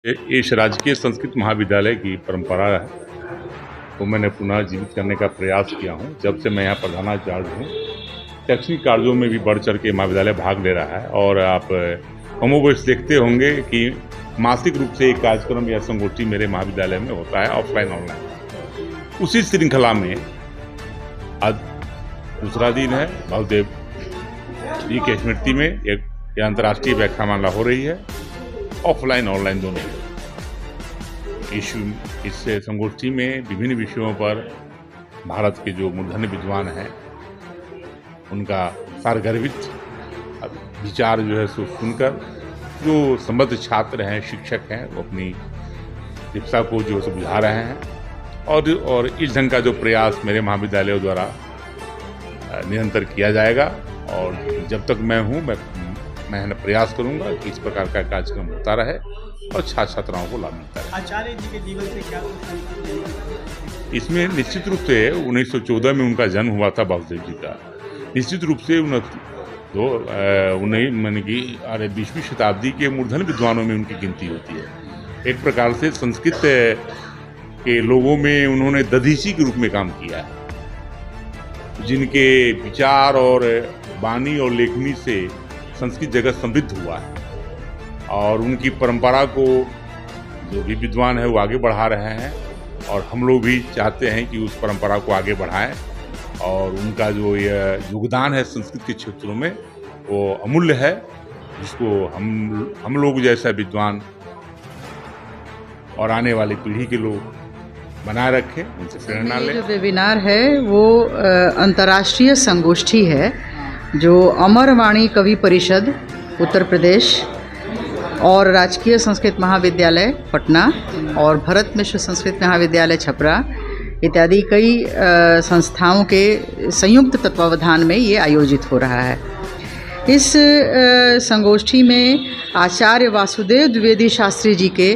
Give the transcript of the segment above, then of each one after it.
इस राजकीय संस्कृत महाविद्यालय की परंपरा है तो मैंने पुनः जीवित करने का प्रयास किया हूँ। जब से मैं यहाँ प्रधानाचार्य हूँ, शैक्षणिक कार्यों में भी बढ़ चढ़ के महाविद्यालय भाग ले रहा है। और आप कमोबेश देखते होंगे कि मासिक रूप से एक कार्यक्रम या संगोष्ठी मेरे महाविद्यालय में होता है, ऑफलाइन ऑनलाइन। उसी श्रृंखला में आज दूसरा दिन है। बहुदेव जी की स्मृति में एक अंतर्राष्ट्रीय व्याख्यानमाला हो रही है, ऑफलाइन ऑनलाइन दोनों। इस संगोष्ठी में विभिन्न विषयों पर भारत के जो मूर्धन्य विद्वान हैं उनका सारगर्भित विचार जो है सो सुनकर जो संबद्ध छात्र हैं, शिक्षक हैं, वो अपनी शिक्षा को जो है बुझा रहे हैं। और इस ढंग का जो प्रयास मेरे महाविद्यालयों द्वारा निरंतर किया जाएगा। और जब तक मैं हूँ मैं प्रयास करूंगा कि इस प्रकार का कार्यक्रम होता रहे और छात्र छात्राओं को लाभ मिलता रहे। आचार्य जी के जीवन से क्या इसमें निश्चित रूप से 1914 में उनका जन्म हुआ था वासुदेव जी का। निश्चित रूप से 20वीं शताब्दी के मूर्धन्य विद्वानों में उनकी गिनती होती है। एक प्रकार से संस्कृत के लोगों में उन्होंने दधीची के रूप में काम किया है, जिनके विचार और वाणी और लेखनी से संस्कृत जगत समृद्ध हुआ है। और उनकी परंपरा को जो भी विद्वान है वो आगे बढ़ा रहे हैं, और हम लोग भी चाहते हैं कि उस परंपरा को आगे बढ़ाएं। और उनका जो योगदान है संस्कृत के क्षेत्रों में वो अमूल्य है, जिसको हम लोग जैसा विद्वान और आने वाली पीढ़ी के लोग बनाए रखें, उनसे प्रेरणा लें। जो वेबिनार है वो अंतर्राष्ट्रीय संगोष्ठी है जो अमर वाणी कवि परिषद उत्तर प्रदेश और राजकीय संस्कृत महाविद्यालय पटना और भरत मिश्र संस्कृत महाविद्यालय छपरा इत्यादि कई संस्थाओं के संयुक्त तत्वावधान में ये आयोजित हो रहा है। इस संगोष्ठी में आचार्य वासुदेव द्विवेदी शास्त्री जी के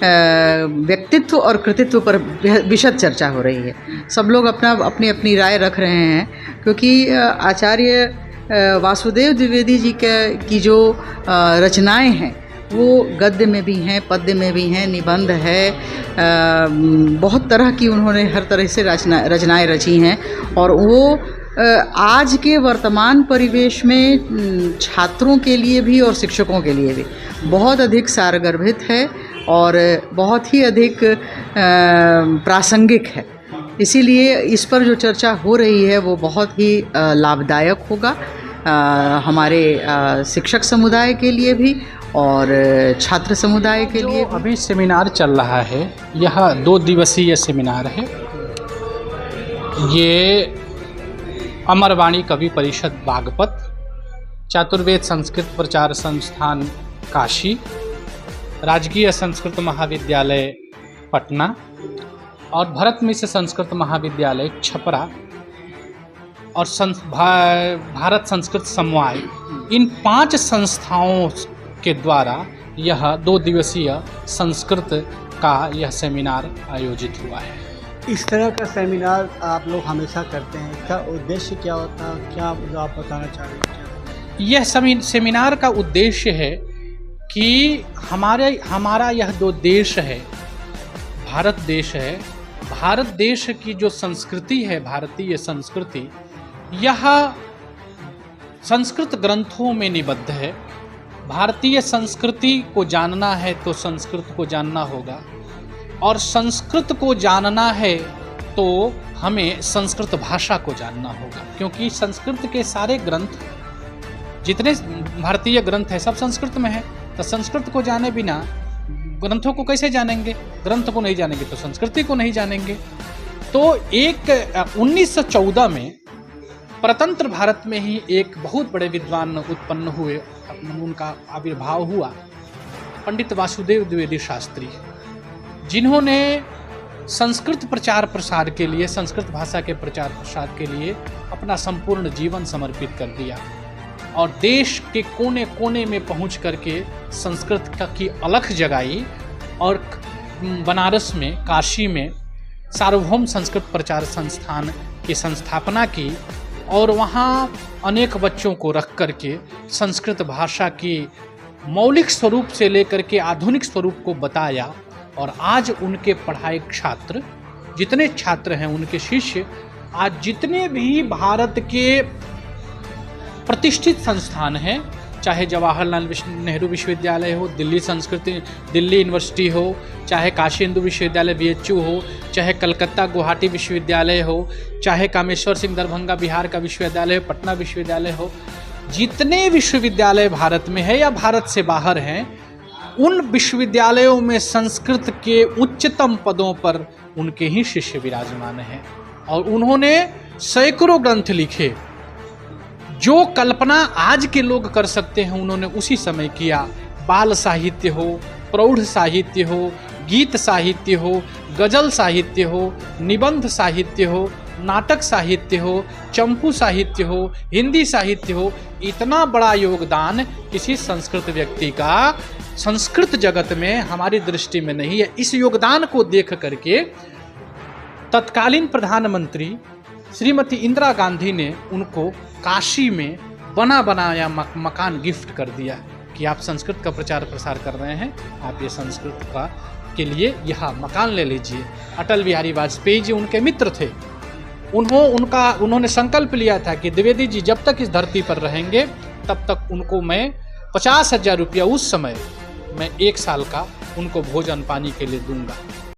व्यक्तित्व और कृतित्व पर विशद चर्चा हो रही है। सब लोग अपनी अपनी राय रख रहे हैं, क्योंकि आचार्य वासुदेव द्विवेदी जी की जो रचनाएं हैं वो गद्य में भी हैं, पद्य में भी हैं, निबंध है, बहुत तरह की उन्होंने हर तरह से रचनाएं रची हैं। और वो आज के वर्तमान परिवेश में छात्रों के लिए भी और शिक्षकों के लिए भी बहुत अधिक सारगर्भित है और बहुत ही अधिक प्रासंगिक है। इसीलिए इस पर जो चर्चा हो रही है वो बहुत ही लाभदायक होगा हमारे शिक्षक समुदाय के लिए भी और छात्र समुदाय के लिए। अभी सेमिनार चल रहा है, यह 2 दिवसीय सेमिनार है। ये अमरवाणी कवि परिषद बागपत, चातुर्वेद संस्कृत प्रचार संस्थान काशी, राजकीय संस्कृत महाविद्यालय पटना और भरत मिश्र संस्कृत महाविद्यालय छपरा और भारत संस्कृत समवाय, इन 5 संस्थाओं के द्वारा यह 2 दिवसीय संस्कृत का यह सेमिनार आयोजित हुआ है। इस तरह का सेमिनार आप लोग हमेशा करते हैं, इसका उद्देश्य क्या होता है, क्या आप बताना चाह रहे हैं? यह सेमिनार का उद्देश्य है कि हमारा यह 2 देश है, भारत देश है। भारत देश की जो संस्कृति है, भारतीय संस्कृति, यह संस्कृत ग्रंथों में निबद्ध है। भारतीय संस्कृति को जानना है तो संस्कृत को जानना होगा, और संस्कृत को जानना है तो हमें संस्कृत भाषा को जानना होगा, क्योंकि संस्कृत के सारे ग्रंथ, जितने भारतीय ग्रंथ हैं, सब संस्कृत में है। तो संस्कृत को जाने बिना ग्रंथों को कैसे जानेंगे? ग्रंथ को नहीं जानेंगे तो संस्कृति को नहीं जानेंगे। तो 1914 में प्रतंत्र भारत में ही एक बहुत बड़े विद्वान उत्पन्न हुए, उनका आविर्भाव हुआ, पंडित वासुदेव द्विवेदी शास्त्री, जिन्होंने संस्कृत प्रचार प्रसार के लिए, संस्कृत भाषा के प्रचार प्रसार के लिए अपना संपूर्ण जीवन समर्पित कर दिया और देश के कोने कोने में पहुंच करके संस्कृत की अलख जगाई। और बनारस में, काशी में सार्वभौम संस्कृत प्रचार संस्थान की संस्थापना की और वहाँ अनेक बच्चों को रख करके संस्कृत भाषा की मौलिक स्वरूप से लेकर के आधुनिक स्वरूप को बताया। और आज उनके पढ़ाए छात्र, जितने छात्र हैं उनके शिष्य, आज जितने भी भारत के प्रतिष्ठित संस्थान हैं, चाहे जवाहरलाल नेहरू विश्वविद्यालय हो, दिल्ली यूनिवर्सिटी हो, चाहे काशी हिंदू विश्वविद्यालय BHU हो, चाहे कलकत्ता गुवाहाटी विश्वविद्यालय हो, चाहे कामेश्वर सिंह दरभंगा बिहार का विश्वविद्यालय हो, पटना विश्वविद्यालय हो, जितने विश्वविद्यालय भारत में है या भारत से बाहर हैं, उन विश्वविद्यालयों में संस्कृत के उच्चतम पदों पर उनके ही शिष्य विराजमान हैं। और उन्होंने सैकड़ों ग्रंथ लिखे। जो कल्पना आज के लोग कर सकते हैं उन्होंने उसी समय किया। बाल साहित्य हो, प्रौढ़ साहित्य हो, गीत साहित्य हो, गजल साहित्य हो, निबंध साहित्य हो, नाटक साहित्य हो, चंपू साहित्य हो, हिंदी साहित्य हो, इतना बड़ा योगदान किसी संस्कृत व्यक्ति का संस्कृत जगत में हमारी दृष्टि में नहीं है। इस योगदान को देख करके तत्कालीन प्रधानमंत्री श्रीमती इंदिरा गांधी ने उनको काशी में बना बनाया मकान गिफ्ट कर दिया कि आप संस्कृत का प्रचार प्रसार कर रहे हैं, आप ये संस्कृत का के लिए यहाँ मकान ले लीजिए। अटल बिहारी वाजपेयी जी उनके मित्र थे। उन्होंने संकल्प लिया था कि द्विवेदी जी जब तक इस धरती पर रहेंगे तब तक उनको मैं 50,000 रुपया उस समय मैं 1 साल का उनको भोजन पानी के लिए दूंगा।